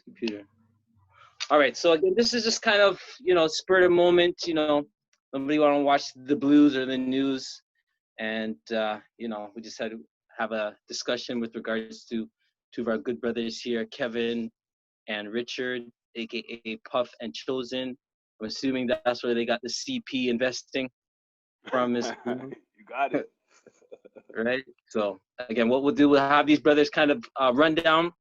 Computer. All right. So again, this is just kind of, spur of the moment. Nobody want to watch the Blues or the news, and we just had to have a discussion with regards to two of our good brothers here, Kevin and Richard, aka Puff and Chosen. I'm assuming that's where they got the CP investing from. You got it. Right. So again, what we'll do, we'll have these brothers kind of run down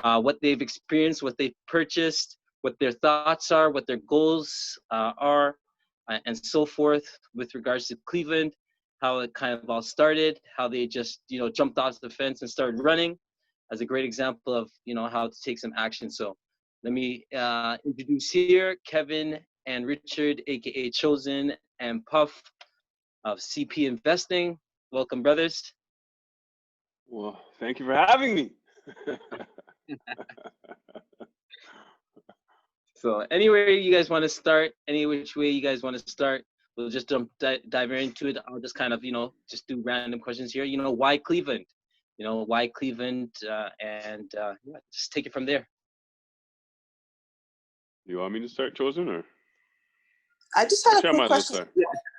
what they've experienced, what they've purchased, what their thoughts are, what their goals are, and so forth with regards to Cleveland, how it kind of all started, how they just, jumped off the fence and started running as a great example of, how to take some action. So let me introduce here Kevin and Richard, aka Chosen and Puff of CP Investing. Welcome, brothers. Well, thank you for having me. So anywhere you guys want to start, any which way you guys want to start, we'll just dive into it. I'll just kind of, just do random questions here. Why Cleveland? Why Cleveland? And just take it from there. You want me to start, Chosen, or? I just had a quick question.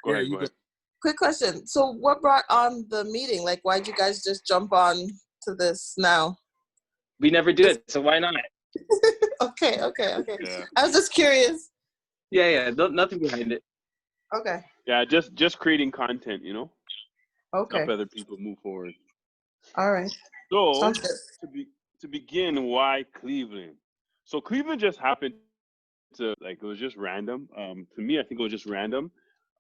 Go ahead. Quick question. So what brought on the meeting? Like, why'd you guys just jump on to this now? We never do it, so why not? Okay. Yeah. I was just curious. Yeah. Nothing behind it. Okay. Yeah, just creating content, Okay. help other people move forward. All right. So Sounds good. to begin, why Cleveland? So Cleveland just happened to, it was just random. To me, I think it was just random.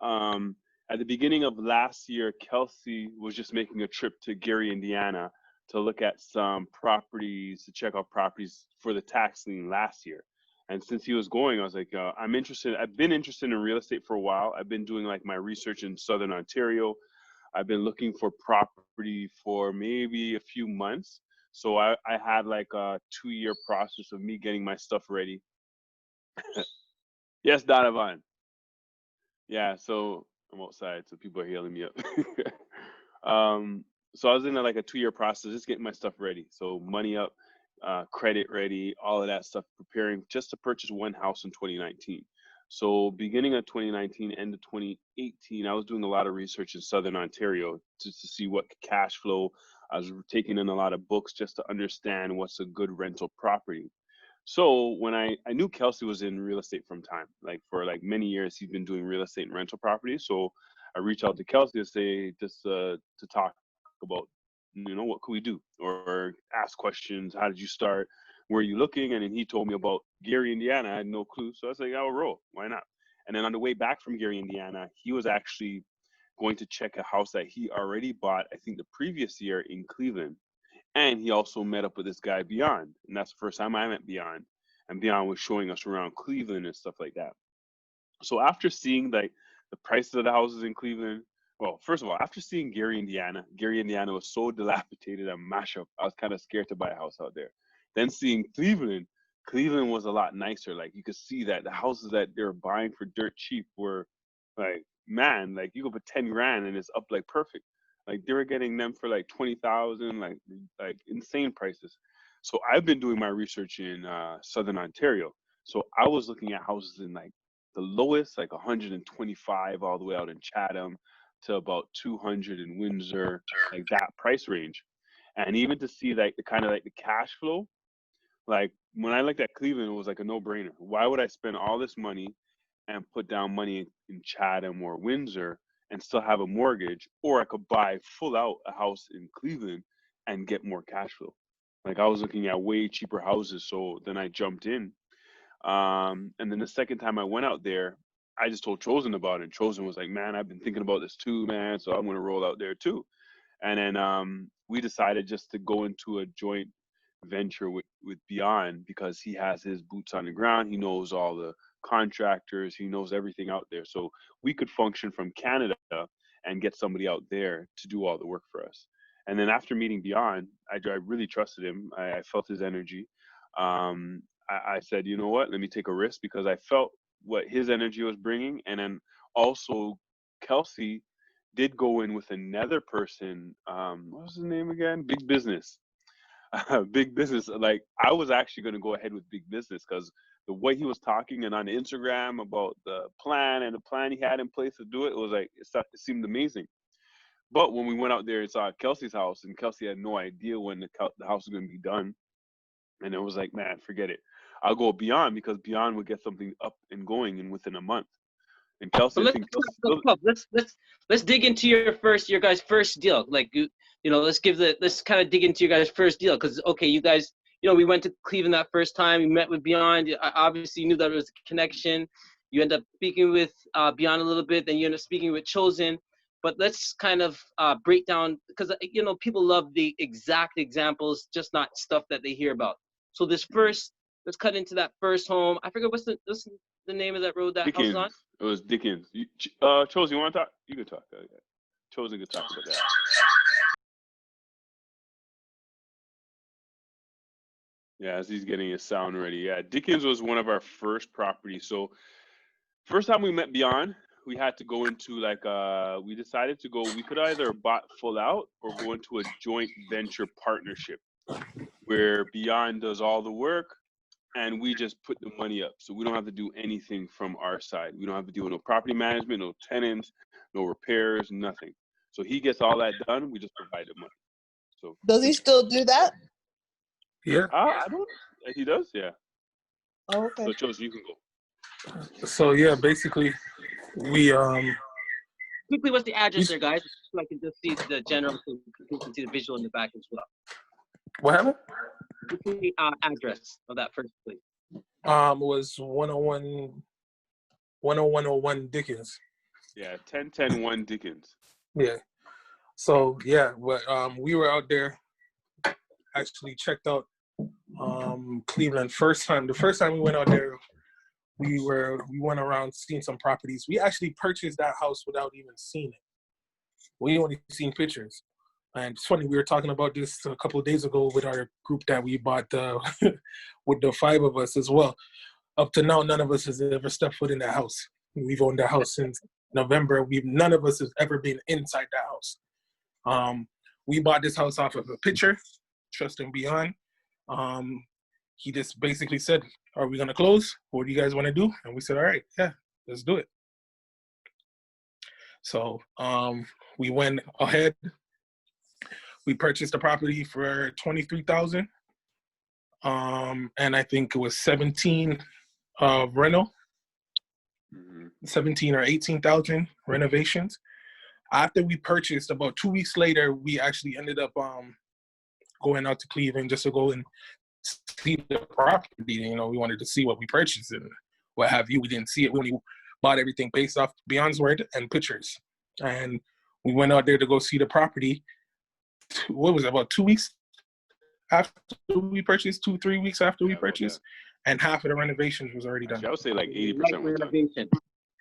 At the beginning of last year, Kelsey was just making a trip to Gary, Indiana, to look at some properties, to check out properties for the tax lien last year. And since he was going, I was like, I'm interested. I've been interested in real estate for a while. I've been doing my research in Southern Ontario. I've been looking for property for maybe a few months. So I had a 2-year process of me getting my stuff ready. Yes, Donovan. Yeah, so I'm outside, so people are yelling me up. So I was in a 2-year process, just getting my stuff ready. So money up, credit ready, all of that stuff, preparing just to purchase one house in 2019. So beginning of 2019, end of 2018, I was doing a lot of research in Southern Ontario to see what cash flow. I was taking in a lot of books just to understand what's a good rental property. So when I knew Kelsey was in real estate from time, for many years, he's been doing real estate and rental property. So I reached out to Kelsey to say, just to talk about, what could we do, or ask questions. How did you start? Where are you looking? And then he told me about Gary, Indiana. I had no clue. So I was like, I'll roll. Why not? And then on the way back from Gary, Indiana, he was actually going to check a house that he already bought, I think the previous year in Cleveland. And he also met up with this guy, Beyond. And that's the first time I met Beyond. And Beyond was showing us around Cleveland and stuff like that. So after seeing the prices of the houses in Cleveland, well, first of all, after seeing Gary, Indiana was so dilapidated and mash up. I was kind of scared to buy a house out there. Then seeing Cleveland was a lot nicer. You could see that the houses that they were buying for dirt cheap were you could put 10 grand and it's up perfect. They were getting them for 20,000, insane prices. So I've been doing my research in Southern Ontario. So I was looking at houses in the lowest, 125 all the way out in Chatham to about 200 in Windsor, that price range. And even to see the kind of the cash flow, when I looked at Cleveland, it was a no-brainer. Why would I spend all this money and put down money in Chatham or Windsor and still have a mortgage, or I could buy full out a house in Cleveland and get more cash flow? I was looking at way cheaper houses, so then I jumped in. And then the second time I went out there, I just told Chosen about it. And Chosen was like, man, I've been thinking about this too, man, so I'm going to roll out there too. And then we decided just to go into a joint venture with Beyond, because he has his boots on the ground. He knows all the contractors, he knows everything out there. So we could function from Canada and get somebody out there to do all the work for us. And then after meeting Beyond, I really trusted him. I felt his energy. I said, you know what, let me take a risk, because I felt what his energy was bringing. And then also Kelsey did go in with another person. What was his name again? Big Business. big business. Like I was actually going to go ahead with big business because the way he was talking and on Instagram about the plan and the plan he had in place to do it, it was like it seemed amazing. But when we went out there and saw Kelsey's house, and Kelsey had no idea when the house was going to be done, and it was like, man, forget it. I'll go Beyond because Beyond would get something up and going in within a month. And Kelsey, But I think Kelsey still, let's dig into your guys' first deal. Like let's kind of dig into your guys' first deal because okay, you guys, we went to Cleveland that first time. You met with Beyond. I obviously knew that it was a connection. You end up speaking with Beyond a little bit, then you end up speaking with Chosen. But let's kind of break down because people love the exact examples, just not stuff that they hear about. So let's cut into that first home. I forget what's the name of that road that house is on. It was Dickens. Chosen, you want to talk? You can talk. Chosen can talk about that. Yeah, as he's getting his sound ready. Yeah, Dickens was one of our first properties. So first time we met Beyond, we had to go into we decided to go, we could either bought full out or go into a joint venture partnership where Beyond does all the work and we just put the money up. So we don't have to do anything from our side. We don't have to deal with no property management, no tenants, no repairs, nothing. So he gets all that done. We just provide the money. So Does he still do that? Yeah. I don't. He does. Yeah. Oh, okay. So Chosen, you can go. So yeah, basically, we Quickly, what's the address there, guys? So I can just see the general, so you can see the visual in the back as well. what happened? What's the address of that first place? Was 10101 Dickens. Yeah, 10-10-1 Dickens. Yeah. So yeah, we were out there. Actually checked out Cleveland first time. The first time we went out there, we went around seeing some properties. We actually purchased that house without even seeing it. We only seen pictures. And it's funny, we were talking about this a couple of days ago with our group that we bought with the 5 of us as well. Up to now, none of us has ever stepped foot in that house. We've owned that house since November. None of us has ever been inside that house. We bought this house off of a picture, Trusting Beyond. He just basically said, are we gonna close? What do you guys wanna do? And we said, all right, yeah, let's do it. So we went ahead. We purchased the property for $23,000. And I think it was 17 rental, 17 or 18,000 renovations. After we purchased, about 2 weeks later, we actually ended up going out to Cleveland just to go and see the property. We wanted to see what we purchased and what have you. We didn't see it. We only bought everything based off Beyond's word and pictures. And we went out there to go see the property. What was it, about 2 weeks after we purchased, 2-3 weeks after we purchased, and half of the renovations was already done. Actually, I would say like 80% was done. Renovation.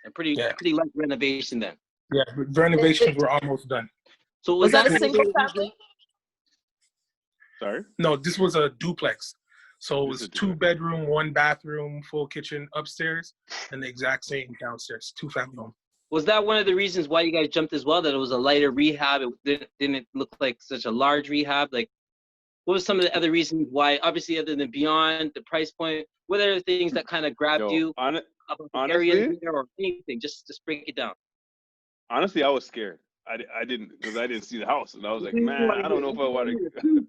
A pretty light renovation then. Yeah, renovations were almost done. So Was that a single family? Sorry? No, this was a duplex. So it was 2-bedroom, 1 bathroom, full kitchen upstairs, and the exact same downstairs, 2-family home. Was that one of the reasons why you guys jumped as well, that it was a lighter rehab? It didn't look like such a large rehab? Like, what was some of the other reasons why, obviously other than Beyond, the price point, what are the things that kind of grabbed you about the area or anything? Just break it down. Honestly, I was scared. I didn't, because I didn't see the house. And I was like, man, I don't know if I want to.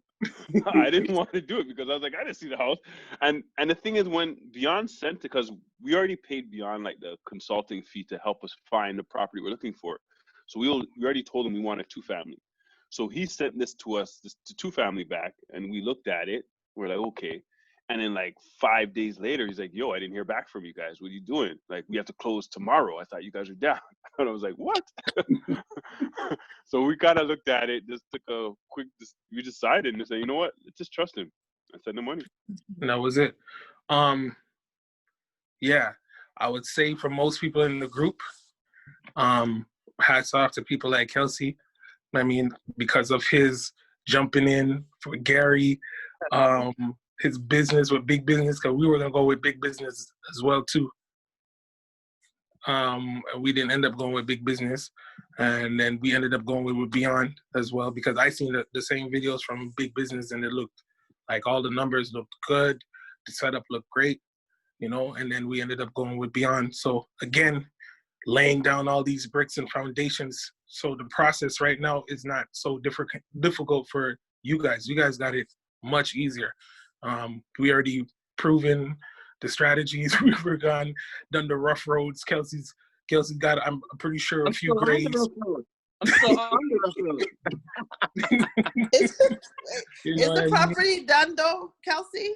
I didn't want to do it because I was like, I didn't see the house. And the thing is, when Beyond sent it, because we already paid Beyond like the consulting fee to help us find the property we're looking for. So we already told him we wanted 2-family. So he sent this to us, this 2-family back, and we looked at it. We're like, okay. And then like 5 days later, he's like, yo, I didn't hear back from you guys. What are you doing? Like, we have to close tomorrow. I thought you guys were down. And I was like, what? So we kind of looked at it, just took a quick, we decided and said, you know what? Let's just trust him and send the money. And that was it. Yeah, I would say for most people in the group, hats off to people like Kelsey. I mean, because of his jumping in for Gary, his business with big business, because we were going to go with big business as well, too. We didn't end up going with big business. And then we ended up going with Beyond as well, because I seen the same videos from big business and it looked Like all the numbers looked good, the setup looked great, and then we ended up going with Beyond. So again, laying down all these bricks and foundations. So the process right now is not so difficult for you guys. You guys got it much easier. We already proven the strategies. We've done the rough roads. Kelsey's got, I'm pretty sure, a few grades. I'm still on the rough road. Is the property done though, Kelsey?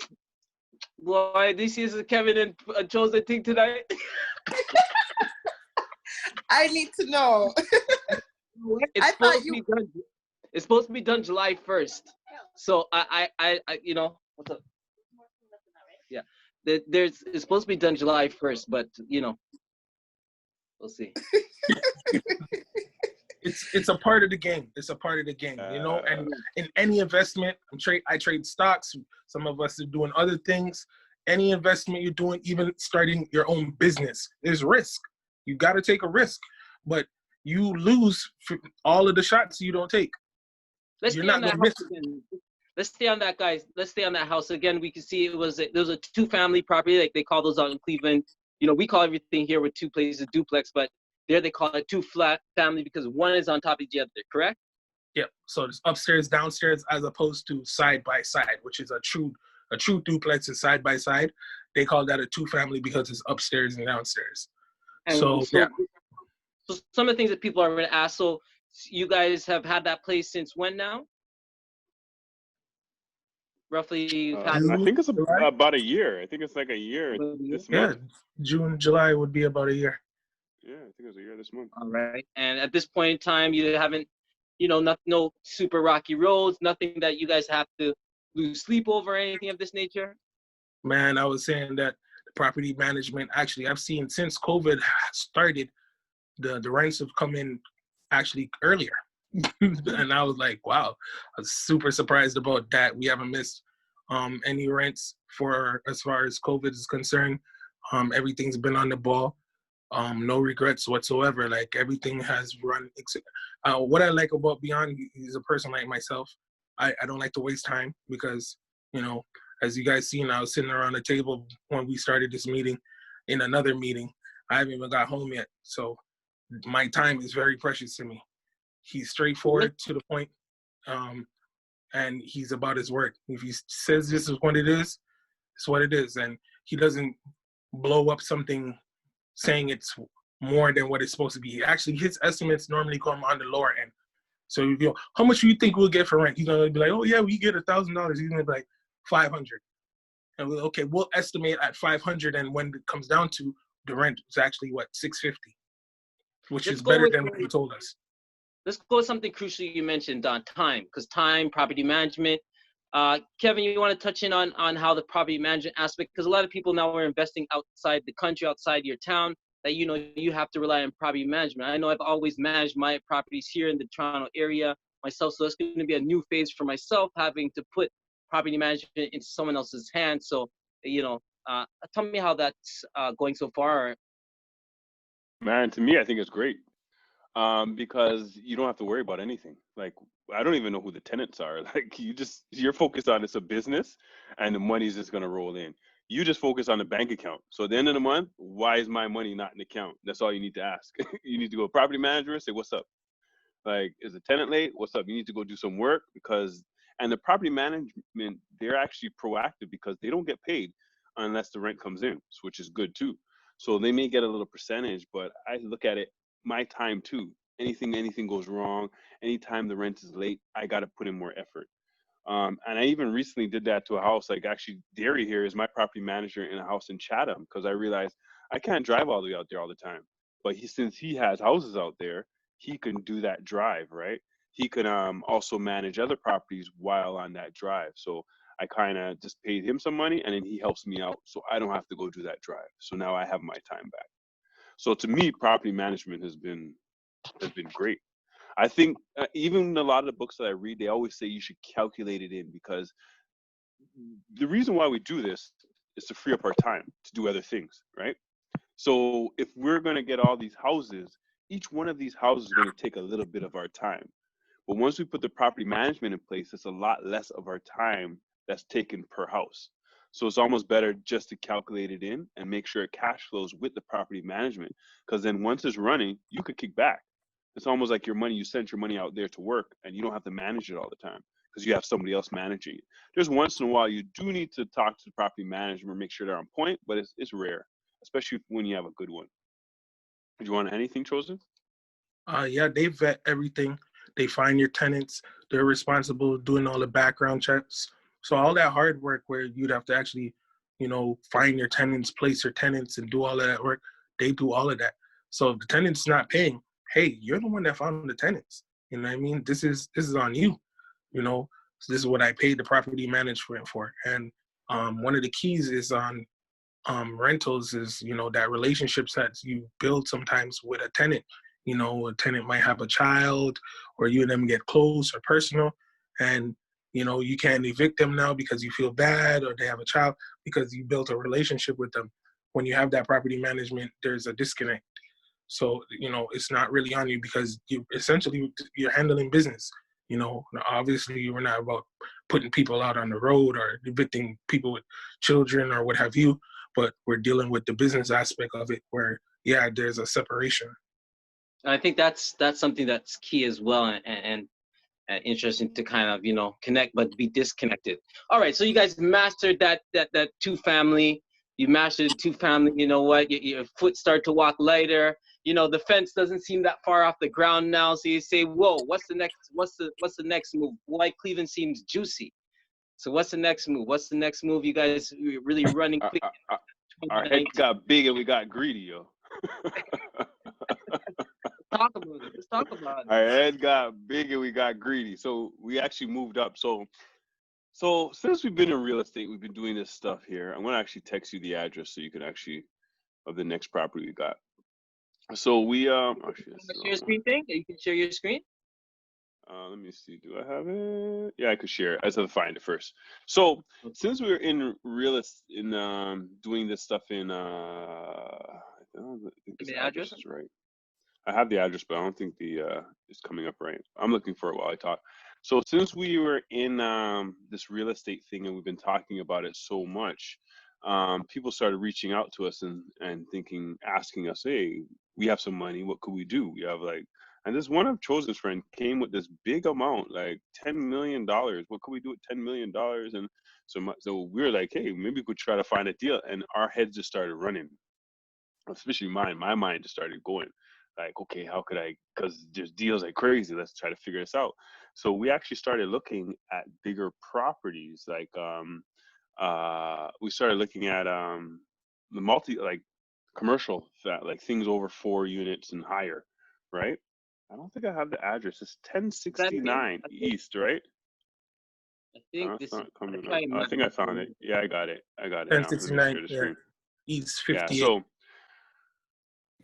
Boy, this is Kevin and chose a thing tonight. I need to know. It's supposed to be done July 1st. So I what's up? Yeah, it's supposed to be done July 1st, but we'll see. It's a part of the game. It's a part of the game, And in any investment, I trade stocks. Some of us are doing other things. Any investment you're doing, even starting your own business, there's risk. You got to take a risk, but you lose for all of the shots you don't take. Let's stay on that, guys. Let's stay on that house again. We can see there was a 2-family property, like they call those out in Cleveland. We call everything here with 2 places duplex, but there they call it 2-flat family because one is on top of the other. Correct? Yep. So it's upstairs, downstairs, as opposed to side by side, which is a true duplex is side by side. They call that a 2-family because it's upstairs and downstairs. And so yeah. So some of the things that people are going to ask. So you guys have had that place since when now? Roughly. I think it's about a year. I think it's like a year this month. June, July would be about a year. Yeah, I think it was a year this month. All right. And at this point in time, you haven't, no super rocky roads, nothing that you guys have to lose sleep over or anything of this nature? Man, I was saying that the property management, actually, I've seen since COVID started, the rents have come in actually earlier. And I was like, wow, I was super surprised about that. We haven't missed any rents as far as COVID is concerned. Everything's been on the ball. No regrets whatsoever. Like everything has run. What I like about Beyond, he's a person like myself. I don't like to waste time because, as you guys seen, I was sitting around the table when we started this meeting in another meeting. I haven't even got home yet. So my time is very precious to me. He's straightforward to the point, and he's about his work. If he says this is what it is, it's what it is. And he doesn't blow up something saying it's more than what it's supposed to be. Actually, his estimates normally come on the lower end. So you go, how much do you think we'll get for rent? He's gonna be like, oh yeah, we get $1,000. He's gonna be like $500, and we'll estimate at $500. And when it comes down to the rent, it's actually what, $650, which is better than what he told us. Let's go with something crucial you mentioned, time, because time, property management. Kevin, you want to touch in on how the property management aspect, because a lot of people now are investing outside the country, outside your town, that you have to rely on property management. I know I've always managed my properties here in the Toronto area myself, so it's going to be a new phase for myself, having to put property management into someone else's hands. So, tell me how that's going so far. Man, to me, I think it's great. Because you don't have to worry about anything. Like, I don't even know who the tenants are. Like, you're focused on it's a business and the money's just going to roll in. You just focus on the bank account. So at the end of the month, why is my money not in the account? That's all you need to ask. You need to go to property manager and say, what's up? Like, is the tenant late? What's up? You need to go do some work and the property management, they're actually proactive because they don't get paid unless the rent comes in, which is good too. So they may get a little percentage, but I look at it, my time too. Anything goes wrong, anytime the rent is late, I got to put in more effort. And I even recently did that to a house. Like, actually, Derry here is my property manager in a house in Chatham, because I realized I can't drive all the way out there all the time. But since he has houses out there, he can do that drive, right? He could also manage other properties while on that drive. So I kind of just paid him some money, and then he helps me out, so I don't have to go do that drive. So now I have my time back. So to me, property management has been great. I think even a lot of the books that I read, they always say you should calculate it in, because the reason why we do this is to free up our time to do other things, right? So if we're going to get all these houses, each one of these houses is going to take a little bit of our time. But once we put the property management in place, it's a lot less of our time that's taken per house. So it's almost better just to calculate it in and make sure it cash flows with the property management. Because then once it's running, you could kick back. It's almost like your money, you sent your money out there to work and you don't have to manage it all the time because you have somebody else managing it. Just once in a while, you do need to talk to the property manager, make sure they're on point, but it's rare, especially when you have a good one. Do you want anything, Chosen? Yeah, they vet everything. They find your tenants. They're responsible doing all the background checks. So all that hard work where you'd have to actually, find your tenants, place your tenants, and do all of that work, they do all of that. So if the tenant's not paying, hey, you're the one that found the tenants. You know what I mean? This is on you. So this is what I paid the property management for. And one of the keys is on rentals is that relationships that you build sometimes with a tenant. A tenant might have a child, or you and them get close or personal, and you can't evict them now because you feel bad, or they have a child, because you built a relationship with them. When you have that property management, there's a disconnect. So it's not really on you because you're handling business. Obviously we're not about putting people out on the road or evicting people with children or what have you, but we're dealing with the business aspect of it where, yeah, there's a separation. I think that's something that's key as well, and interesting to kind of connect but be disconnected. All right, so you guys mastered that 2-family. You mastered 2-family. You know what? Your foot start to walk lighter. The fence doesn't seem that far off the ground now. So you say, whoa, what's the next move? Why Cleveland seems juicy? So what's the next move? What's the next move? You guys really running quick. Our head got big and we got greedy, yo. Talk about it. Let's talk about it. Our head got big and we got greedy. So we actually moved up. So since we've been in real estate, we've been doing this stuff here. I'm gonna actually text you the address so you can actually of the next property we got. So we Share your screen thing? You can share your screen. Let me see. Do I have it? Yeah, I could share it. I just have to find it first. So since we were in real estate, doing this stuff in I think this address is right. I have the address, but I don't think it's coming up right. I'm looking for it while I talk. So since we were in this real estate thing and we've been talking about it so much, people started reaching out to us and asking us, hey, we have some money. What could we do? We have and this one of Chosen's friend came with this big amount, like $10 million. What could we do with $10 million? And so we were like, hey, maybe we could try to find a deal. And our heads just started running, especially mine. My mind just started going. Like, okay, how could I, because there's deals like crazy, let's try to figure this out. So we actually started looking at bigger properties. Like we started looking at the commercial, like things over 4 units and higher, right? I don't think I have the address. It's 1069 East, right? I think it's not coming up. I think I found it. Yeah, I got it. 1069 East 58. Yeah,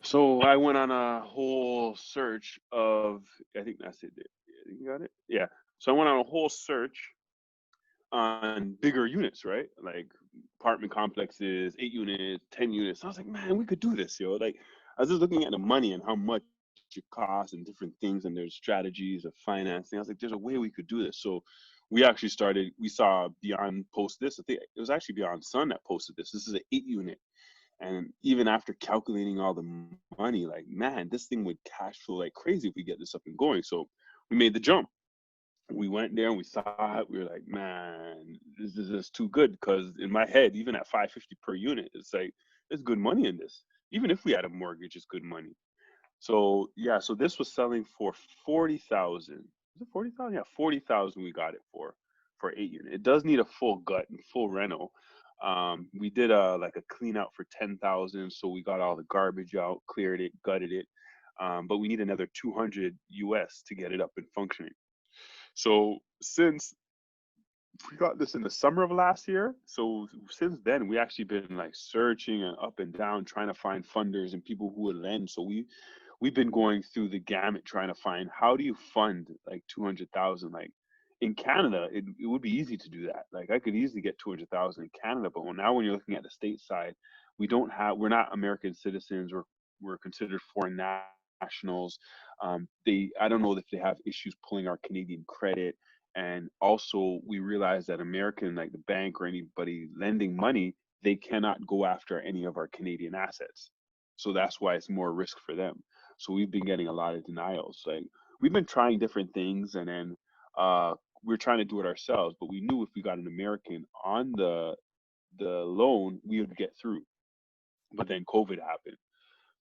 so I went on a whole search of, I think that's it. You got it? Yeah. So I went on a whole search on bigger units, right? Like apartment complexes, 8 units, 10 units. I was like, man, we could do this, yo. Like, I was just looking at the money and how much it costs and different things, and there's strategies of financing. I was like, there's a way we could do this. So we actually we saw Beyond post this. I think it was actually Beyond Sun that posted this. This is an 8 unit. And even after calculating all the money, like, man, this thing would cash flow like crazy if we get this up and going. So we made the jump. We went there and we saw it. We were like, man, this is too good. Because in my head, even at $550 per unit, it's like, there's good money in this. Even if we had a mortgage, it's good money. So yeah, so this was selling for $40,000. Is it $40,000? Yeah, $40,000 we got it for 8 units. It does need a full gut and full rental. We did a clean out for $10,000, so we got all the garbage out, cleared it, gutted it, but we need another $200 US to get it up and functioning. So since we got this in the summer of last year, so since then we actually been like searching and up and down trying to find funders and people who would lend. So we've been going through the gamut trying to find, how do you fund like 200,000? Like, in Canada, it would be easy to do that. Like, I could easily get 200,000 in Canada, but now when you're looking at the state side, we're not American citizens, we're considered foreign nationals. I don't know if they have issues pulling our Canadian credit, And also we realized that American, like the bank or anybody lending money, they cannot go after any of our Canadian assets. So that's why it's more risk for them. So we've been getting a lot of denials. Like we've been trying different things, and then we're trying to do it ourselves. But we knew if we got an American on the loan, we would get through. But then COVID happened.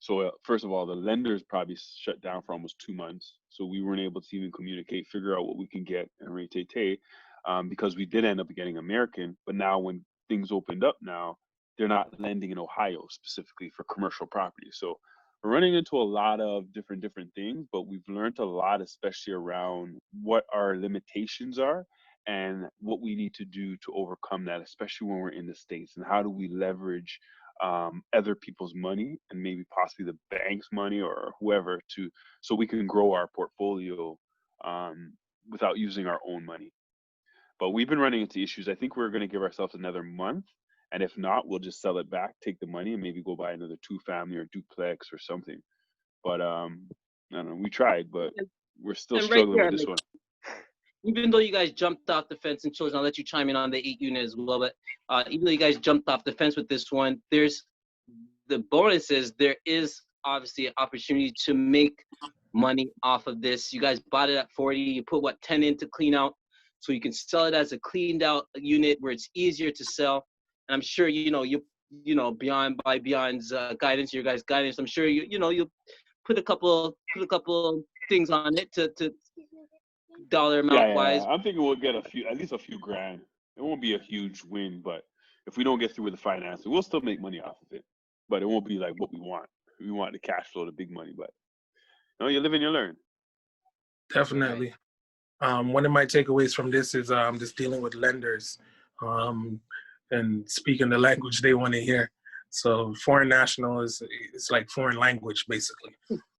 So first of all, the lenders probably shut down for almost 2 months. So we weren't able to even communicate, figure out what we can get and rate because we did end up getting American. But now when things opened up now, they're not lending in Ohio specifically for commercial property. So we're running into a lot of different things, but we've learned a lot, especially around what our limitations are and what we need to do to overcome that, especially when we're in the States, and how do we leverage other people's money and maybe possibly the bank's money or whoever so we can grow our portfolio without using our own money. But we've been running into issues. I think we're going to give ourselves another month, and if not, we'll just sell it back, take the money, and maybe go buy another 2-family or duplex or something. But I don't know. We tried, but we're still And right struggling there, with this like, one. even though you guys jumped off the fence, and children, I'll let you chime in on the 8 unit as well, but even though you guys jumped off the fence with this one, there's the bonus is there is obviously an opportunity to make money off of this. You guys bought it at 40, you put what, 10 in to clean out, so you can sell it as a cleaned out unit where it's easier to sell. And I'm sure Beyond's guidance, your guys' guidance, I'm sure you'll put a couple things on it to dollar amount wise. I'm thinking we'll get at least a few grand. It won't be a huge win, but if we don't get through with the financing, we'll still make money off of it. But it won't be like what we want. We want the cash flow, the big money, but you live and you learn. Definitely. One of my takeaways from this is just dealing with lenders and speaking the language they want to hear. So foreign national it's like foreign language, basically,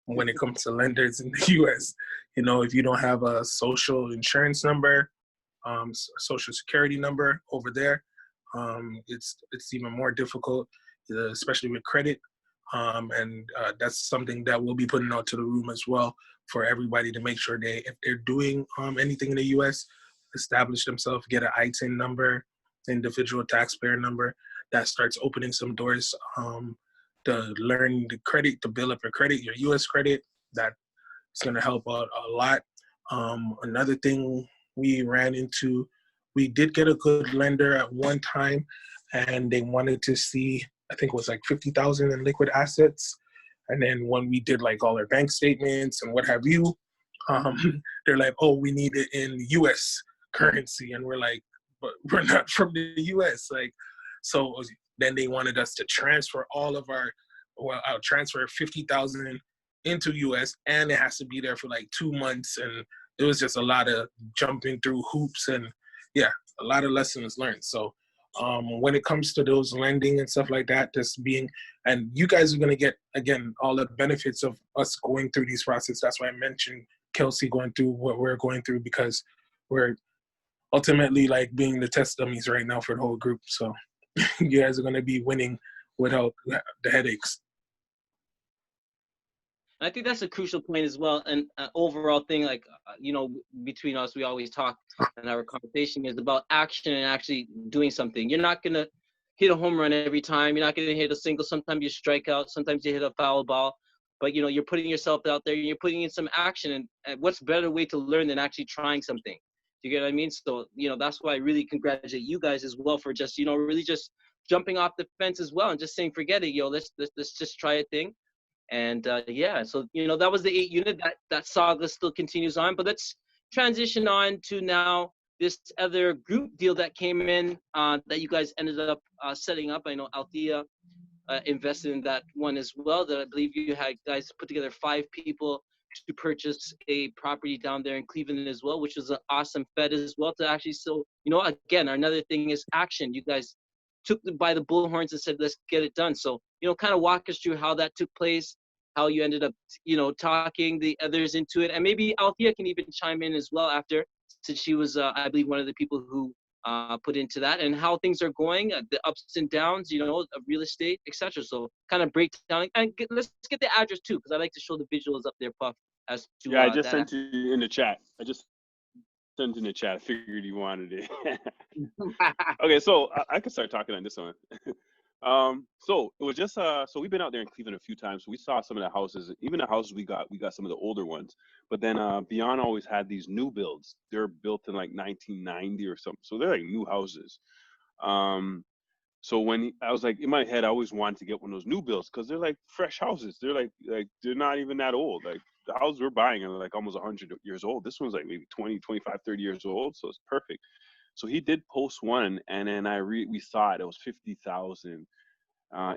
when it comes to lenders in the U.S. If you don't have a social insurance number, social security number over there, it's even more difficult, especially with credit. And that's something that we'll be putting out to the room as well for everybody to make sure if they're doing anything in the U.S., establish themselves, get an ITIN number, individual taxpayer number. That starts opening some doors to learn the credit, to build up your credit, your U.S. credit. That's going to help out a lot. Another thing we ran into, we did get a good lender at one time, and they wanted to see, I think it was like 50,000 in liquid assets. And then when we did like all our bank statements and what have you, they're like, oh, we need it in U.S. currency. And we're like, but we're not from the U.S. So then they wanted us to transfer I'll transfer 50,000 into U.S. and it has to be there for like 2 months. And it was just a lot of jumping through hoops and a lot of lessons learned. So when it comes to those lending and stuff like that, and you guys are going to get, again, all the benefits of us going through these processes. That's why I mentioned Kelsey going through what we're going through, because we're ultimately like being the test dummies right now for the whole group. So you guys are going to be winning without the headaches. I think that's a crucial point as well. And overall thing, between us, we always talk, and our conversation is about action and actually doing something. You're not going to hit a home run every time. You're not going to hit a single. Sometimes you strike out. Sometimes you hit a foul ball. But, you're putting yourself out there and you're putting in some action. And what's better way to learn than actually trying something? Do you get what I mean? So, that's why I really congratulate you guys as well for just, really just jumping off the fence as well and just saying, forget it, let's just try a thing. And so that was the 8 unit. That saga still continues on. But let's transition on to now this other group deal that came in that you guys ended up setting up. I know Althea invested in that one as well. That I believe you had guys put together 5 people to purchase a property down there in Cleveland as well, which was an awesome fed as well to actually. So again, another thing is action. You guys took by the bullhorns and said, let's get it done. So, kind of walk us through how that took place, how you ended up, talking the others into it. And maybe Althea can even chime in as well after, since she was, I believe, one of the people who put into that, and how things are going, the ups and downs, of real estate, etc. So kind of break down, and let's get the address too, because I like to show the visuals up there, Puff, as to I just sent you in the chat. I just sent in the chat. I figured you wanted it. Okay, so I can start talking on this one. So it was just so we've been out there in Cleveland a few times. So we saw some of the houses, even the houses we got some of the older ones. But then Beyond always had these new builds. They're built in like 1990 or something. So they're like new houses. So when I was like in my head, I always wanted to get one of those new builds because they're like fresh houses. They're like they're not even that old. Like the houses we're buying are like almost 100 years old. This one's like maybe 20, 25, 30 years old. So it's perfect. So he did post one, and then we saw it. It was 50,000.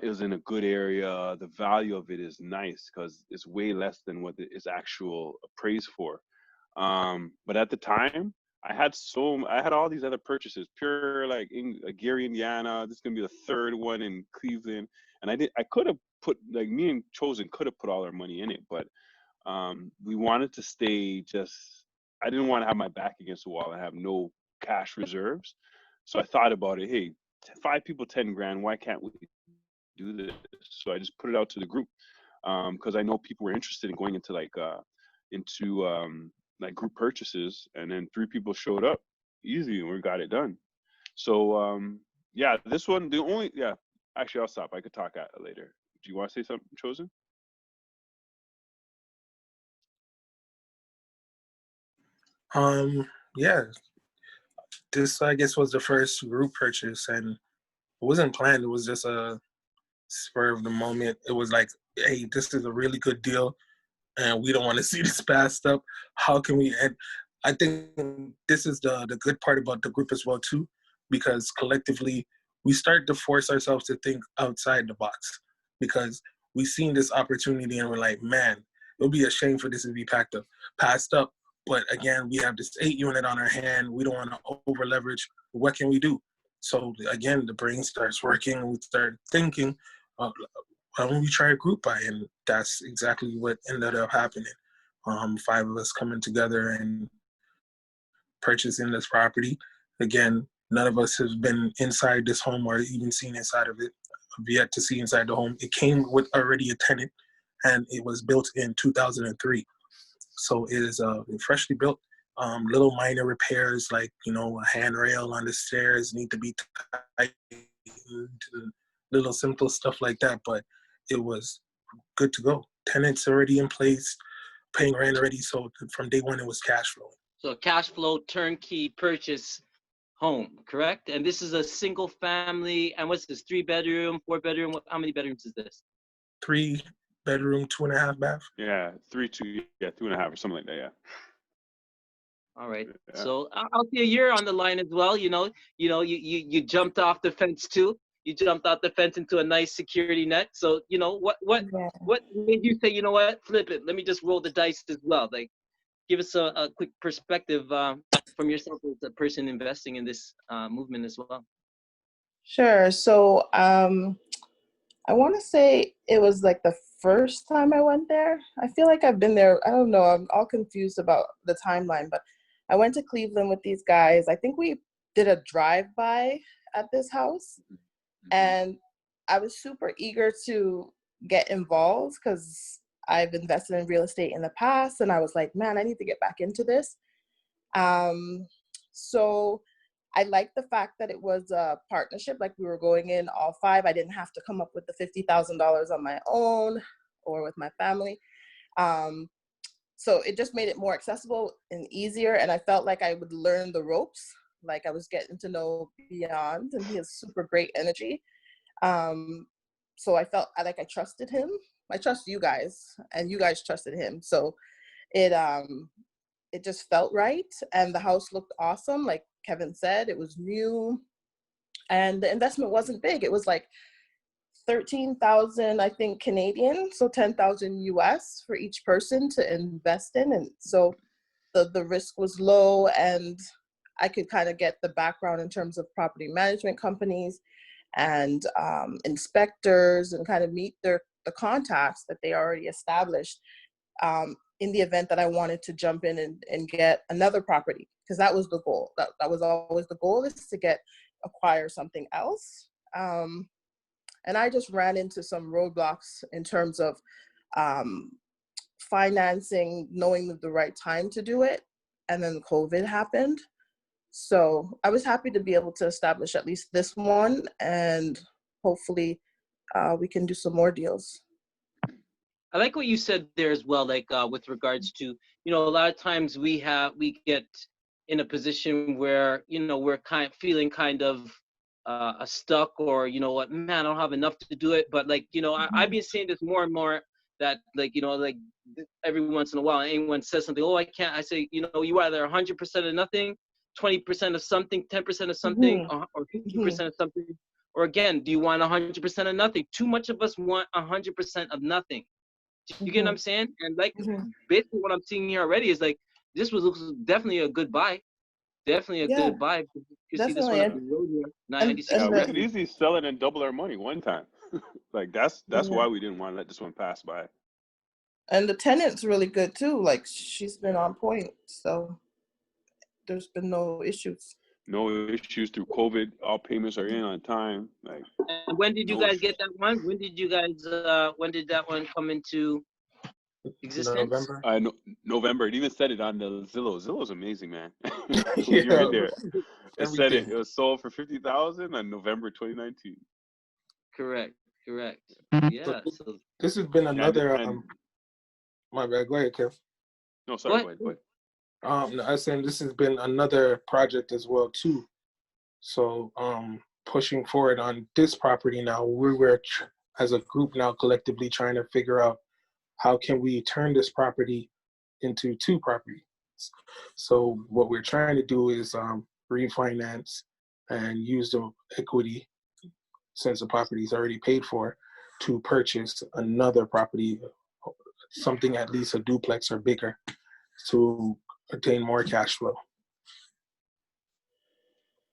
It was in a good area. The value of it is nice because it's way less than what it's actual appraised for. But at the time, I had all these other purchases. Pure like in Gary, Indiana. This is gonna be the third one in Cleveland, and I could have put like me and Chosen could have put all our money in it, but we wanted to stay just. I didn't want to have my back against the wall and have no cash reserves. So I thought about it. Hey, 5 people, 10 grand. Why can't we do this? So I just put it out to the group because I know people were interested in going into like group purchases, and then 3 people showed up easy and we got it done. So yeah, this one actually I'll stop. I could talk at it later. Do you want to say something, Chosen? Yeah, this I guess was the first group purchase, and it wasn't planned. It was just a spur of the moment. It was like, hey, this is a really good deal, and we don't want to see this passed up. How can we? And I think this is the good part about the group as well too, because collectively we start to force ourselves to think outside the box, because we've seen this opportunity and we're like, man, it would be a shame for this to be passed up. But again, we have this 8 unit on our hand. We don't want to over leverage. What can we do? So again, the brain starts working and we start thinking, why don't we try a group buy? And that's exactly what ended up happening. 5 of us coming together and purchasing this property. Again, none of us has been inside this home or even seen inside of it. I've yet to see inside the home. It came with already a tenant, and it was built in 2003. So it is freshly built. Little minor repairs like, a handrail on the stairs need to be tightened, little simple stuff like that. But it was good to go. Tenants already in place, paying rent already. So from day one, it was cash flowing. So cash flow turnkey purchase home, correct? And this is a single family. And what's this? 3-bedroom, 4-bedroom? How many bedrooms is this? 3-bedroom, 2.5 bath. Yeah, 2.5 or something like that. Yeah. All right. Yeah. So I'll see you're on the line as well. You jumped off the fence too. You jumped off the fence into a nice security net. So what made you say, you know what, flip it? Let me just roll the dice as well. Like, give us a quick perspective from yourself as a person investing in this movement as well. Sure. So I want to say it was like the first time I went there. I feel like I've been there. I don't know. I'm all confused about the timeline, but I went to Cleveland with these guys. I think we did a drive-by at this house, and I was super eager to get involved because I've invested in real estate in the past, and I was like, man, I need to get back into this. So I liked the fact that it was a partnership, like we were going in all 5. I didn't have to come up with the $50,000 on my own or with my family. So it just made it more accessible and easier. And I felt like I would learn the ropes, like I was getting to know Beyond, and he has super great energy. So I felt like I trusted him. I trust you guys, and you guys trusted him. So it just felt right. And the house looked awesome. Like Kevin said, it was new, and the investment wasn't big. It was like 13,000, I think, Canadian, so 10,000 US for each person to invest in. And so the risk was low, and I could kind of get the background in terms of property management companies and inspectors, and kind of meet the contacts that they already established in the event that I wanted to jump in and get another property, because that was the goal. That was always the goal, is to acquire something else. And I just ran into some roadblocks in terms of financing, knowing the right time to do it. and then COVID happened. So I was happy to be able to establish at least this one, and hopefully we can do some more deals. I like what you said there as well, like with regards to, you know, a lot of times we get in a position where, you know, we're feeling kind of stuck, or, you know what, man, I don't have enough to do it. But like, you know, I've been saying this more and more, that like, you know, like every once in a while, anyone says something, oh, I can't, I say, you know, you either 100% of nothing, 20% of something, 10% of something, Mm-hmm. or Mm-hmm. 50% of something. Or again, do you want 100% of nothing? Too much of us want 100% of nothing. You get what I'm saying? And like Mm-hmm. basically what I'm seeing here already is like this looks definitely a good buy. Definitely a Yeah, good buy. You see this definitely. one up the road here, And 96 Yeah, and we the could Reggie. easily sell it and double our money one time. Like that's yeah. why we didn't want to let this one pass by. And the tenant's really good too. Like she's been on point, so there's been no issues. No issues through COVID. All payments are in on time. Like And when did you no guys issues. get that one? When did you guys when did that one come into existence? November. November. It even said it on the Zillow. Zillow's amazing, man. When you're Yeah, in there, it said everything. it was sold for 50,000 on November 2019. Correct. So Yeah. So this has been another And my bad. Go ahead, Kev. no, go sorry, ahead. go ahead. No, I was saying this has been another project as well too. So pushing forward on this property now, as a group now collectively trying to figure out how can we turn this property into two properties. So what we're trying to do is refinance and use the equity, since the property is already paid for, to purchase another property, something at least a duplex or bigger, to attain more cash flow.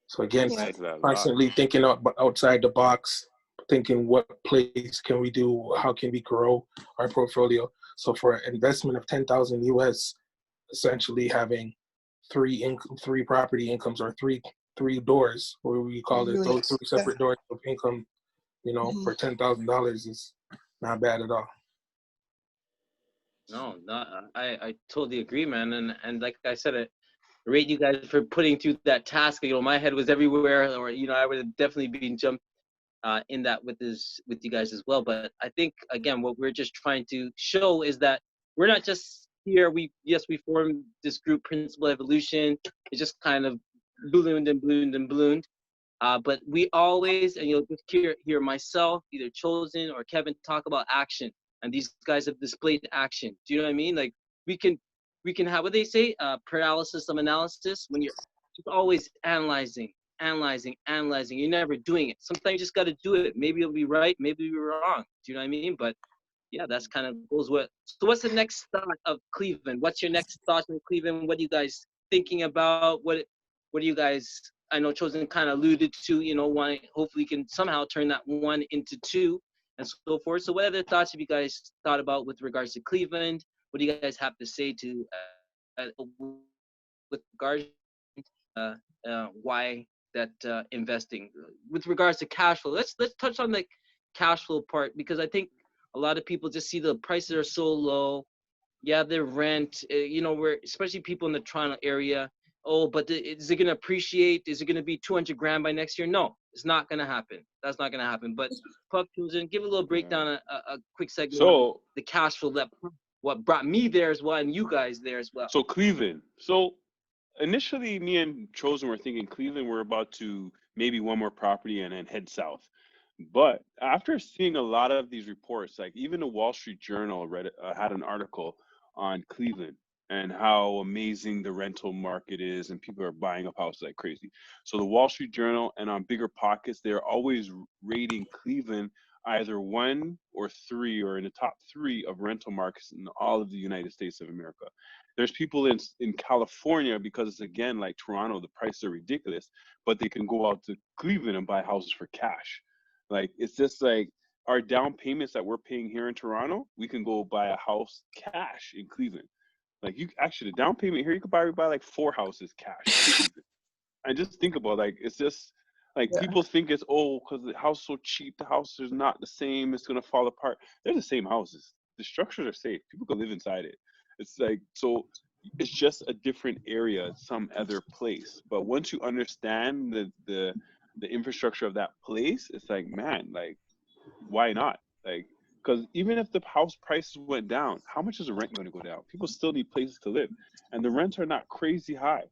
So again, Yeah. Add to that a lot. constantly thinking outside the box, thinking what place can we do, how can we grow our portfolio. So for an investment of 10,000 US, essentially having three property incomes, or three doors, what we call it, those Units. three separate doors of income, you know, Mm-hmm. for $10,000 is not bad at all. No, I totally agree, man. And like I said, I rate you guys for putting through that task. You know, my head was everywhere, or you know, I would have definitely been jumped in that with you guys as well. But I think again, what we're just trying to show is that we're not just here. We formed this group, Principal Evolution. It just kind of ballooned and ballooned and ballooned. But we always, and you'll just hear myself, either Chosen or Kevin, talk about action. And these guys have displayed action. Do you know what I mean? Like we can have what they say, paralysis of analysis, when you're just always analyzing. You're never doing it. Sometimes you just got to do it. Maybe it'll be right, maybe it'll be wrong. Do you know what I mean? But yeah, that's kind of goes with. So what's the next thought of Cleveland? What's your next thought on Cleveland? What are you guys thinking about? What do you guys? I know Chosen kind of alluded to, you know, why hopefully can somehow turn that one into two and so forth. So what other thoughts have you guys thought about with regards to Cleveland? What do you guys have to say to with regards why that investing with regards to cash flow? Let's touch on the cash flow part, because I think a lot of people just see the prices are so low. Yeah, their rent, you know, we're especially people in the Toronto area. Oh, but is it going to appreciate? Is it going to be 200 grand by next year? No, it's not going to happen. That's not going to happen. But Puck Chosen, give a little breakdown, a quick segment on So the cash flow, that what brought me there as well, and you guys there as well. so Cleveland. So initially, me and Chosen were thinking Cleveland. We're about to maybe one more property and then head south. But after seeing a lot of these reports, like even the Wall Street Journal had an article on Cleveland and how amazing the rental market is, and people are buying up houses like crazy. So the Wall Street Journal and on Bigger Pockets, they're always rating Cleveland either 1 or 3, or in the top 3 of rental markets in all of the United States of America. There's people in California, because it's again like Toronto, the prices are ridiculous, but they can go out to Cleveland and buy houses for cash. Like it's just like our down payments that we're paying here in Toronto, we can go buy a house cash in Cleveland. Like you actually, the down payment here, you could buy like 4 houses cash. And just think about, like, it's just like Yeah. people think it's, oh, because the house is so cheap, the house is not the same, it's gonna fall apart. They're the same houses. The structures are safe. People can live inside it. It's like, so it's just a different area, some other place. But once you understand the infrastructure of that place, it's like, man, like, why not? Like, because even if the house prices went down, how much is the rent going to go down? People still need places to live, and the rents are not crazy high.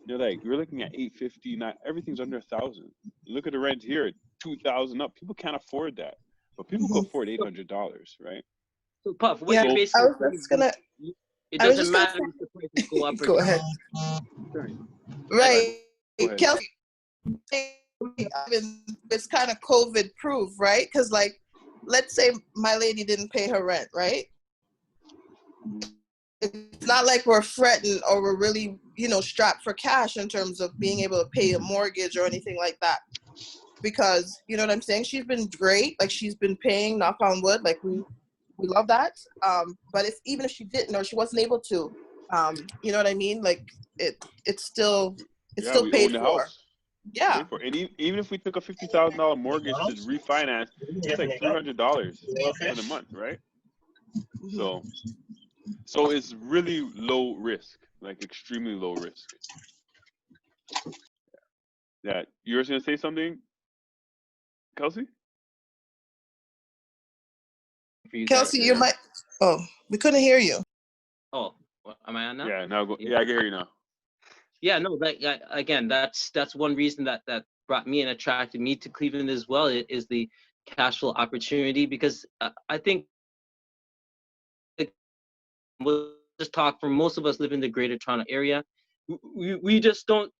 You're like, you're looking at 850, not everything's under 1,000. You look at the rent here, 2,000 up. People can't afford that, but people can Mhm. afford $800, right? So Puff, what Yeah, you're So I basically was just gonna. it I was doesn't just gonna matter if the prices go up or go down. ahead. sorry, Like, Right, go ahead. Kelsey. I mean, it's kind of COVID proof, right? Because like, let's say my lady didn't pay her rent, right? It's not like we're fretting or we're really, strapped for cash in terms of being able to pay a mortgage or anything like that. Because you know what I'm saying? She's been great. Like she's been paying, knock on wood. Like we love that. But even if she didn't or she wasn't able to, you know what I mean? Like it's still Yeah, we paid own the for. house. Yeah. Paid for. And even if we took a $50,000 mortgage to refinance, it's like $300 for the month, right? Mhm. So it's really low risk, like extremely low risk. Yeah, you were gonna say something, Kelsey? for you guys. Kelsey, you Yeah. might. Oh, we couldn't hear you. Oh, am I on now? Yeah. Now go. Yeah. Yeah, I can hear you now. Yeah, no, again, that's one reason that brought me and attracted me to Cleveland as well. It is the cash flow opportunity because I think we'll just talk for most of us live in the Greater Toronto area. We just don't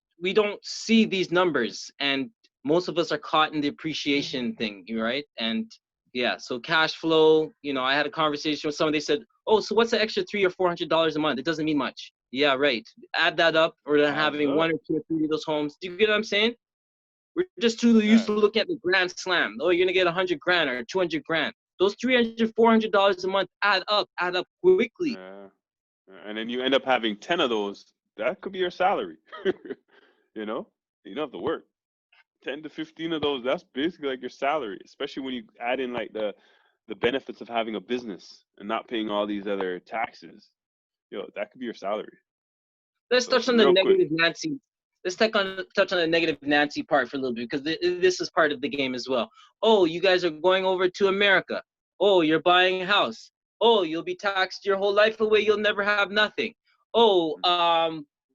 see these numbers, and most of us are caught in the appreciation thing, right? And yeah, so cash flow. I had a conversation with someone. They said, "Oh, so what's the extra $300 or $400 a month? It doesn't mean much." Yeah, right. Add that up, or then Adds having up. one or two or three of those homes. Do you get what I'm saying? We're just too used Yeah. to looking at the grand slam. Oh, you're gonna get 100 grand or 200 grand. Those $300, $400 a month add up quickly. Yeah. And then you end up having 10 of those. That could be your salary. you know, you don't have to work. 10 to 15 of those. That's basically like your salary, especially when you add in like the benefits of having a business and not paying all these other taxes. That could be your salary. Let's So touch on the real quick. negative Nancy. Let's touch on the negative Nancy part for a little bit because this is part of the game as well. Oh, you guys are going over to America. Oh, you're buying a house. Oh, you'll be taxed your whole life away. You'll never have nothing. Oh,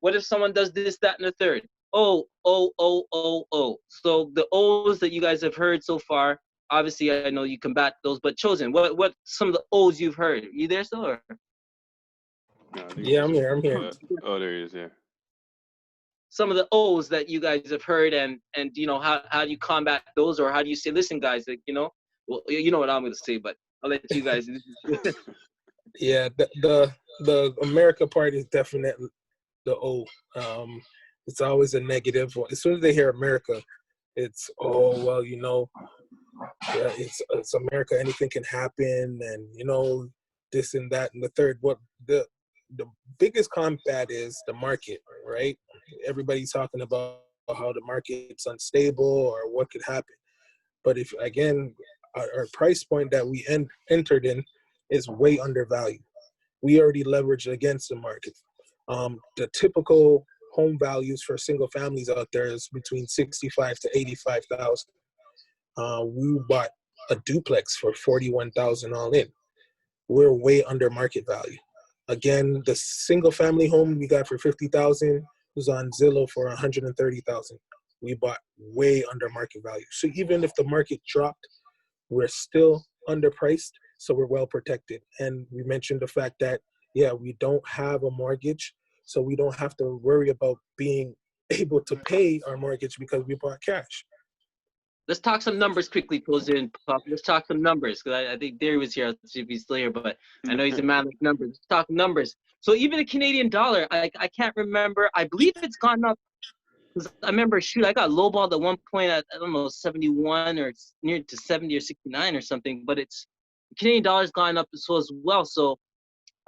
what if someone does this, that, and the third? Oh, oh, oh, oh, oh. So the O's that you guys have heard so far. Obviously, I know you combat those, but Chosen, what some of the O's you've heard? You there still? Or? No, I think Yeah, I'm here. I'm here. oh, there he is. Yeah. Some of the O's that you guys have heard and how do you combat those, or how do you say, listen guys, like, well, you know what I'm going to say, but I'll let you guys. Yeah, the America part is definitely the O. It's always a negative. As soon as they hear America, it's well, yeah, it's America. Anything can happen, and this and that and the third. What the biggest combat is the market, right? Everybody's talking about how the market's unstable or what could happen. But if again, our price point that we entered in is way undervalued. We already leveraged against the market. The typical home values for single families out there is between 65 to 85,000. We bought a duplex for 41,000 all in. We're way under market value. Again, the single family home we got for 50,000 was on Zillow for 130,000. We bought way under market value. So even if the market dropped, we're still underpriced, so we're well protected. And we mentioned the fact that, yeah, we don't have a mortgage, so we don't have to worry about being able to pay our mortgage because we bought cash. Let's talk some numbers quickly, Chosen. Let's talk some numbers because I think Derry was here. Let's see if he's still here, but I know he's a man of numbers. Let's talk numbers. So even the Canadian dollar, I can't remember. I believe it's gone up. I remember, I got lowballed at one point at, I don't know, 71 or near to 70 or 69 or something, but the Canadian dollar's gone up as well. So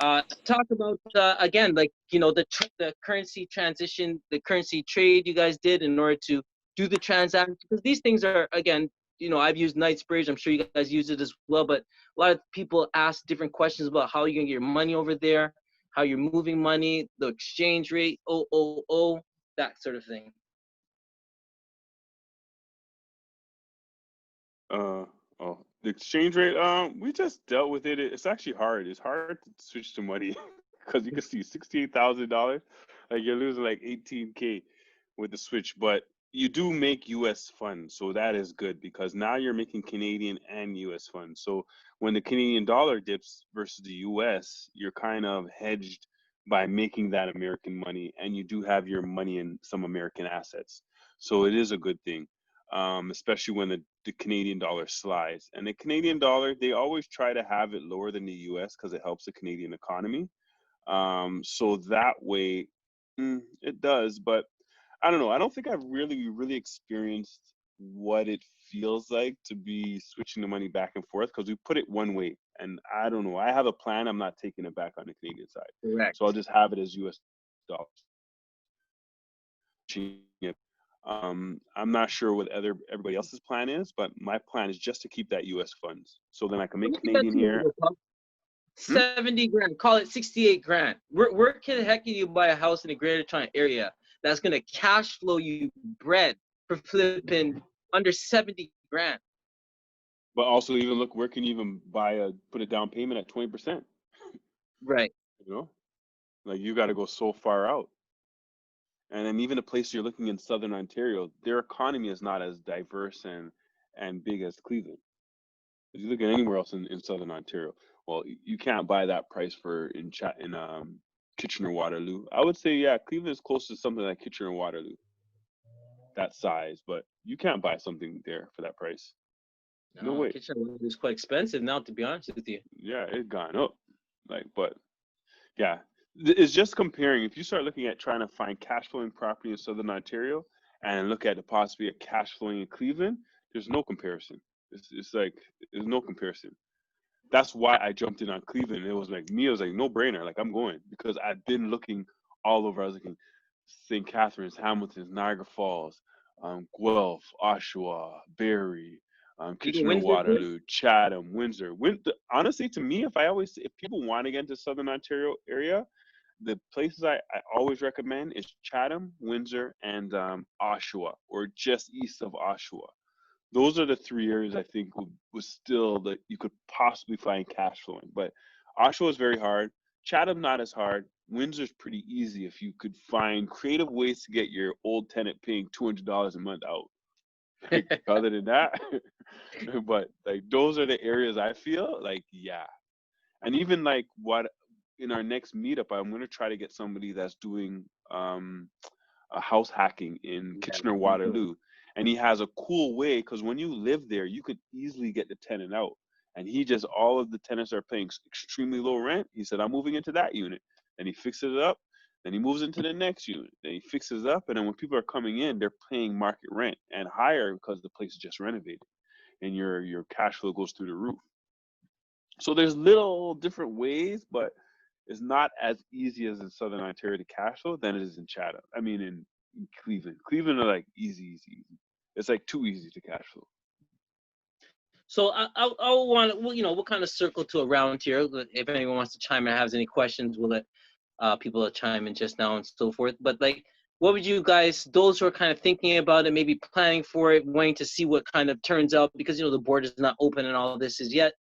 talk about, again, like, the currency transition, the currency trade you guys did in order to do the transaction, because these things are, again, I've used Knightsbridge. I'm sure you guys use it as well, but a lot of people ask different questions about how you're going to get your money over there, how you're moving money, the exchange rate, that sort of thing. The exchange rate. We just dealt with it. It's actually hard. It's hard to switch to money because you can see $68,000. Like you're losing like 18K with the switch, but you do make US funds, so that is good because now you're making Canadian and US funds. So when the Canadian dollar dips versus the US, you're kind of hedged by making that American money, and you do have your money in some American assets. So it is a good thing, especially when the Canadian dollar slides. And the Canadian dollar, they always try to have it lower than the US because it helps the Canadian economy. So that way, it does, but I don't know. I don't think I've really experienced what it feels like to be switching the money back and forth because we put it one way. And I don't know. I have a plan. I'm not taking it back on the Canadian side. Correct. So I'll just have it as US dollars. I'm not sure what everybody else's plan is, but my plan is just to keep that US funds. So then I can make Canadian here. 70 grand, call it 68 grand. Where can the heck can you buy a house in the Greater Toronto area that's gonna cash flow you bread for flipping under 70 grand? But also even look, where can you even put a down payment at 20%? Right. You know, like you got to go so far out. And then even the place you're looking in Southern Ontario, their economy is not as diverse and big as Cleveland. If you look at anywhere else in Southern Ontario, well, you can't buy that price in Kitchener-Waterloo. I would say, yeah, Cleveland is close to something like Kitchener-Waterloo, that size, but you can't buy something there for that price. No way. Kitchener is quite expensive now, to be honest with you. Yeah, it's gone up. But yeah, it's just comparing. If you start looking at trying to find cash flowing property in Southern Ontario and look at the possibility of cash flowing in Cleveland, there's no comparison. It's like there's no comparison. That's why I jumped in on Cleveland. It was like no brainer. Like I'm going because I've been looking all over. I was looking St. Catharines, Hamilton, Niagara Falls, Guelph, Oshawa, Barrie, Kitchener-Waterloo, Chatham, Windsor. Honestly, to me, if people want to get into Southern Ontario area, the places I always recommend is Chatham, Windsor, and Oshawa, or just east of Oshawa. Those are the three areas I think was still that you could possibly find cash flowing. But Oshawa is very hard. Chatham not as hard. Windsor's pretty easy if you could find creative ways to get your old tenant paying $200 a month out. Other than that, but like those are the areas I feel like, yeah. And even like what in our next meetup, I'm going to try to get somebody that's doing a house hacking in Kitchener-Waterloo. And he has a cool way because when you live there, you could easily get the tenant out. And all of the tenants are paying extremely low rent. He said, I'm moving into that unit. And he fixes it up. Then he moves into the next unit. Then he fixes it up. And then when people are coming in, they're paying market rent and higher because the place is just renovated. And your cash flow goes through the roof. So there's little different ways, but it's not as easy as in Southern Ontario to cash flow than it is in Chatham. I mean, in Cleveland. Cleveland are like easy. It's like too easy to cash flow. So I want, we'll kind of circle to around here. If anyone wants to chime in, has any questions, we'll let people chime in just now and so forth. But like, what would you guys, those who are kind of thinking about it, maybe planning for it, wanting to see what kind of turns out, because the board is not open and all of this is yet.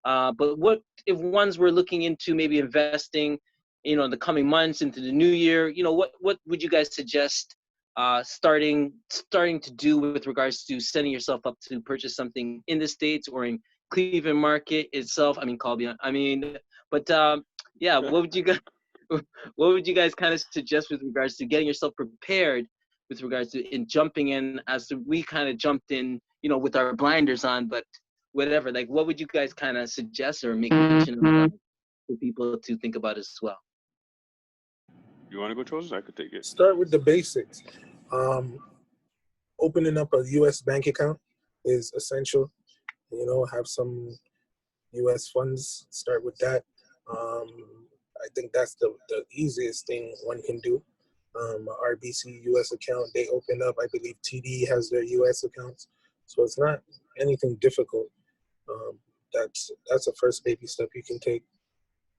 But what if ones were looking into maybe investing, in the coming months into the new year? What would you guys suggest starting to do with regards to setting yourself up to purchase something in the States or in Cleveland market itself? Colby. Yeah. What would you guys kind of suggest with regards to getting yourself prepared with regards to in jumping in as we kind of jumped in, with our blinders on, but whatever, like what would you guys kind of suggest or make mention of for people to think about as well? You want to go, Chosen? I could take it. Start with the basics. Opening up a U.S. bank account is essential. Have some U.S. funds. Start with that. I think that's the easiest thing one can do. RBC U.S. account, they open up. I believe TD has their U.S. accounts. So it's not anything difficult. That's a first baby step you can take.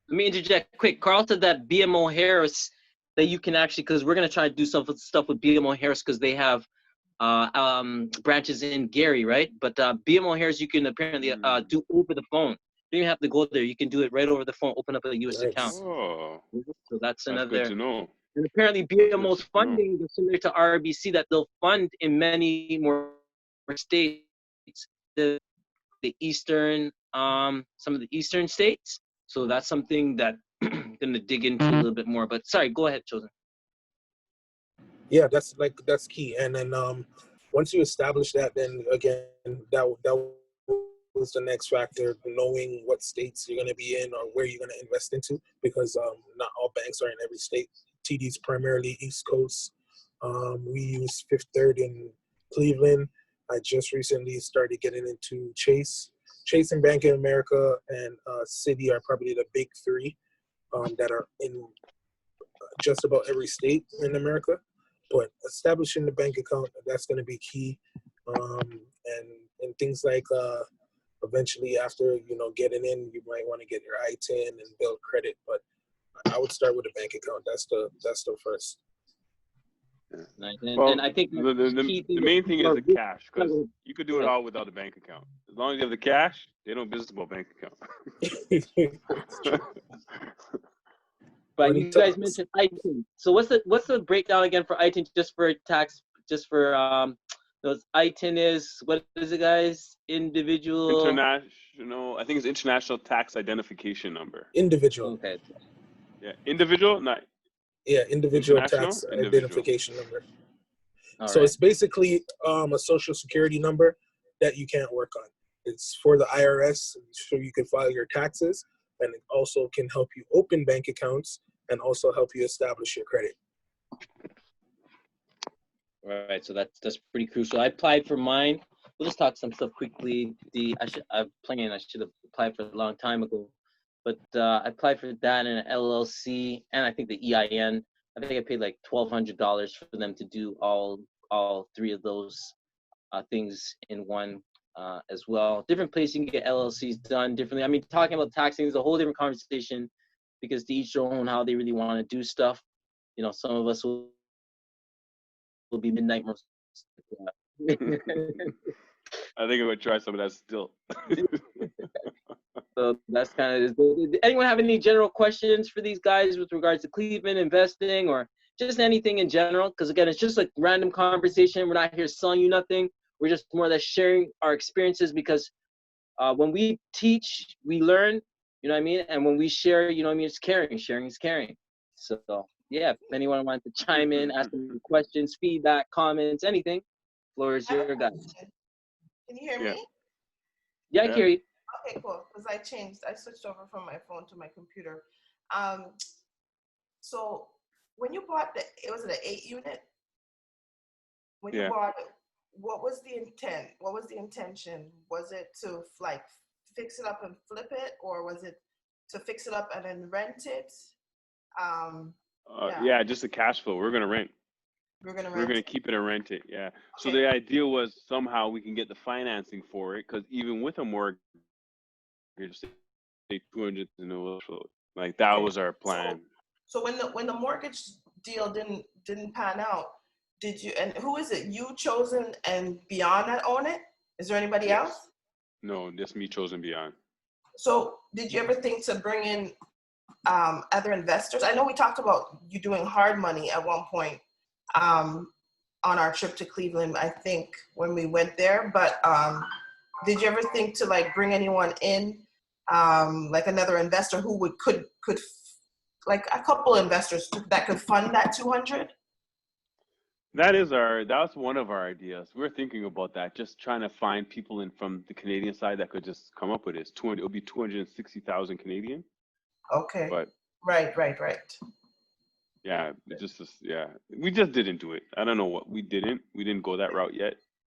Let me interject quick. Carl said that BMO Harris, that you can actually, because we're going to try to do some stuff with BMO Harris because they have branches in Gary, right? But BMO Harris, you can apparently do over the phone. You don't even have to go there. You can do it right over the phone, open up a U.S. account. Nice. Oh, So that's good another. to know. And apparently BMO's funding is similar to RBC, that they'll fund in many more states, the eastern, some of the eastern states. So that's something that I'm gonna dig into a little bit more. But sorry, go ahead, Chosen. Yeah, that's key. And then once you establish that, then again, that was the next factor, knowing what states you're going to be in or where you're going to invest into, because not all banks are in every state. TD's primarily East Coast. We use Fifth Third in Cleveland. I just recently started getting into Chase and Bank of America and Citi are probably the big three that are in just about every state in America. But establishing the bank account, that's going to be key. And things like eventually after, getting in, you might want to get your ITIN and build credit. But I would start with a bank account. That's the first. Nice. Well, and I think the main thing is the cash, because you could do it all without a bank account. As long as you have the cash, they don't business about bank account. But you guys mentioned ITIN. So what's the breakdown again for ITIN, just for tax, just for those ITIN is, what is it, guys? Individual. International. I think it's International Tax Identification Number. Individual. Okay. Yeah, individual, not. Yeah, individual tax identification number. So it's basically a social security number that you can't work on. It's for the IRS, so you can file your taxes, and it also can help you open bank accounts and also help you establish your credit. All right, so that's pretty crucial. I applied for mine. We'll just talk some stuff quickly. I should have applied for a long time ago. But I applied for that in an LLC, and I think the EIN. I think I paid like $1,200 for them to do all three of those things in one as well. Different places you can get LLCs done differently. I mean, talking about taxing is a whole different conversation, because to each their own how they really want to do stuff. Some of us will be midnight. I think I'm gonna try some of that still. So that's kind of. Anyone have any general questions for these guys with regards to Cleveland investing, or just anything in general? Because again, it's just like random conversation. We're not here selling you nothing. We're just more or less sharing our experiences, because when we teach, we learn. You know what I mean? And when we share, you know what I mean? It's caring. Sharing is caring. So yeah, if anyone wants to chime in, ask them questions, feedback, comments, anything, floor is your guys. Can you hear me? Yeah, I hear you. Okay, cool. Because I switched over from my phone to my computer. So when you bought it was an 8 unit? When you bought it, what was the intent? What was the intention? Was it to like fix it up and flip it, or was it to fix it up and then rent it? Yeah, just the cash flow. We're gonna rent. We're gonna keep it and rent it. Yeah. Okay. So the idea was somehow we can get the financing for it, because even with a mortgage, say 200 to no, like that was our plan. So when the mortgage deal didn't pan out, did you, and who is it? You, Chosen, and Beyond that own it? Is there anybody else? No, just me, Chosen, Beyond. So did you ever think to bring in other investors? I know we talked about you doing hard money at one point on our trip to Cleveland, I think, when we went there. But did you ever think to like bring anyone in, like another investor who could like a couple investors that could fund that 200? That's one of our ideas. We're thinking about that, just trying to find people in from the Canadian side that could just come up with this. It'll be 260,000 Canadian. Okay. But right. Yeah, we just didn't do it. I don't know what we didn't go that route yet.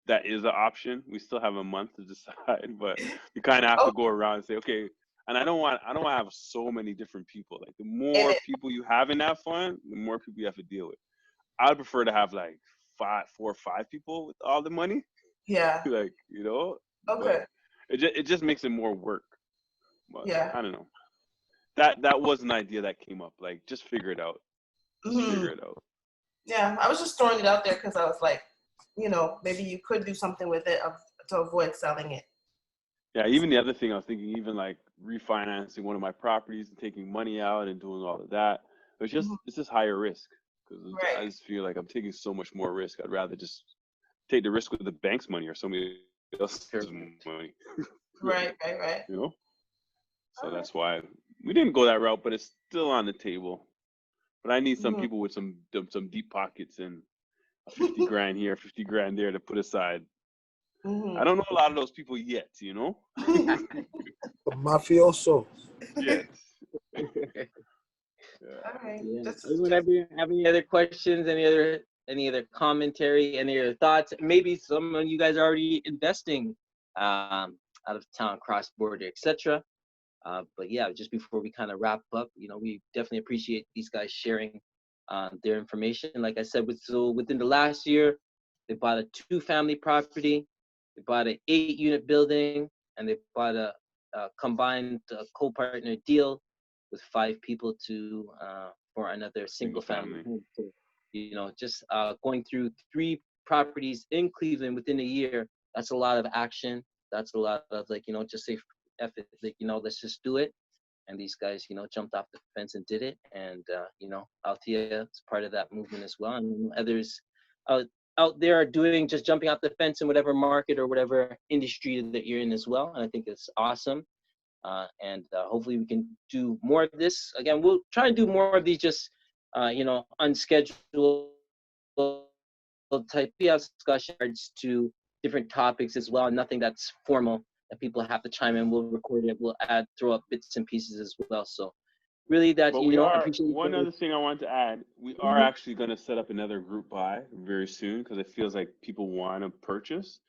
That is an option. We still have a month to decide, but you kind of have to go around and say, okay. And I don't want to have so many different people. Like the more people you have in that fund, the more people you have to deal with. I'd prefer to have like 4 or 5 people with all the money. Yeah. Like, Okay. It just makes it more work. But yeah. I don't know. that was an idea that came up. Like, just figure it out. Just figure it out. Yeah, I was just throwing it out there because I was like, maybe you could do something with it to avoid selling it. Yeah, even the other thing I was thinking, even like refinancing one of my properties and taking money out and doing all of that. It's just higher risk, because I just feel like I'm taking so much more risk. I'd rather just take the risk with the bank's money or somebody else's money. Right. So that's why we didn't go that route, but it's still on the table. But I need some people with some deep pockets and 50 grand here, 50 grand there to put aside. I don't know a lot of those people yet, The mafioso. Yes. All right. Yeah. Anyone have any other questions? Any other commentary? Any other thoughts? Maybe some of you guys are already investing out of town, cross border, etc. But yeah, just before we kind of wrap up, we definitely appreciate these guys sharing their information. Like I said, within the last year, they bought a 2-family property, they bought an 8-unit building, and they bought a combined co-partner deal with 5 people for another single family home. So, just going through 3 properties in Cleveland within a year, that's a lot of action. That's a lot of just say F it, let's just do it. And these guys, jumped off the fence and did it. And, Althea is part of that movement as well. And others out there are doing just jumping off the fence in whatever market or whatever industry that you're in as well. And I think it's awesome. And hopefully we can do more of this. Again, we'll try and do more of these just, unscheduled type discussions to different topics as well. Nothing that's formal that people have to chime in. We'll record it. We'll throw up bits and pieces as well. So really that, but I appreciate one other thing I wanted to add. We are actually going to set up another group buy very soon, because it feels like people want to purchase.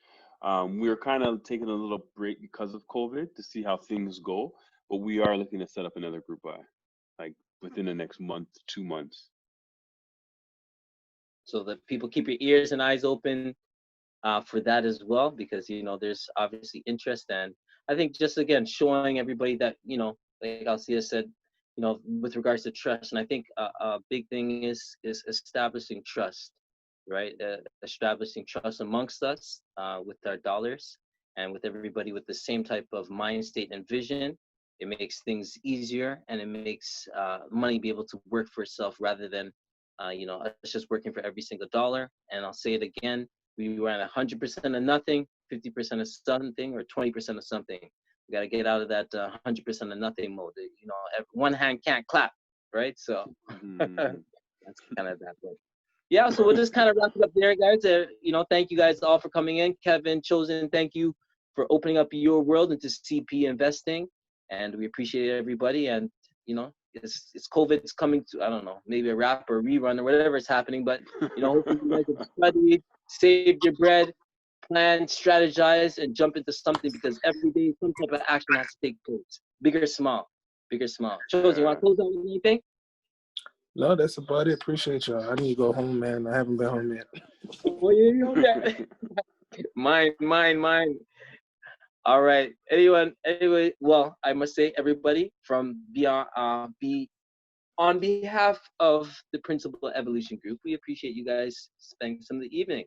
We were kind of taking a little break because of COVID to see how things go, but we are looking to set up another group buy, like within the next month, 2 months. So that people keep your ears and eyes open for that as well, because there's obviously interest. And I think just again showing everybody that like Althea said, with regards to trust. And I think a big thing is establishing trust, right? Establishing trust amongst us with our dollars and with everybody with the same type of mind state and vision. It makes things easier, and it makes money be able to work for itself rather than us just working for every single dollar. And I'll say it again, we ran 100% of nothing, 50% of something, or 20% of something. We got to get out of that 100% of nothing mode. One hand can't clap, right? So that's kind of that. But yeah, so we'll just kind of wrap it up there, guys. Thank you guys all for coming in. Kevin, Chosen, thank you for opening up your world into CP investing, and we appreciate everybody. And it's COVID's coming to, I don't know, maybe a wrap or a rerun or whatever is happening, but hopefully you guys have studied, saved your bread, plan, strategize, and jump into something, because every day some type of action has to take place. Big or small. Chosen, you want to close out with anything? No, that's about it. Appreciate y'all. I need to go home, man. I haven't been home yet. Oh, yeah. Mine. All right. Anyway, well, I must say, everybody, from on behalf of the Principal Evolution Group, we appreciate you guys spending some of the evening.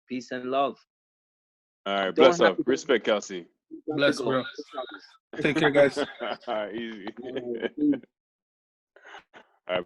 Peace and love. All right. Bless up. Respect, Kelsey. Bless, bro. Take care, guys. All right, easy. All right.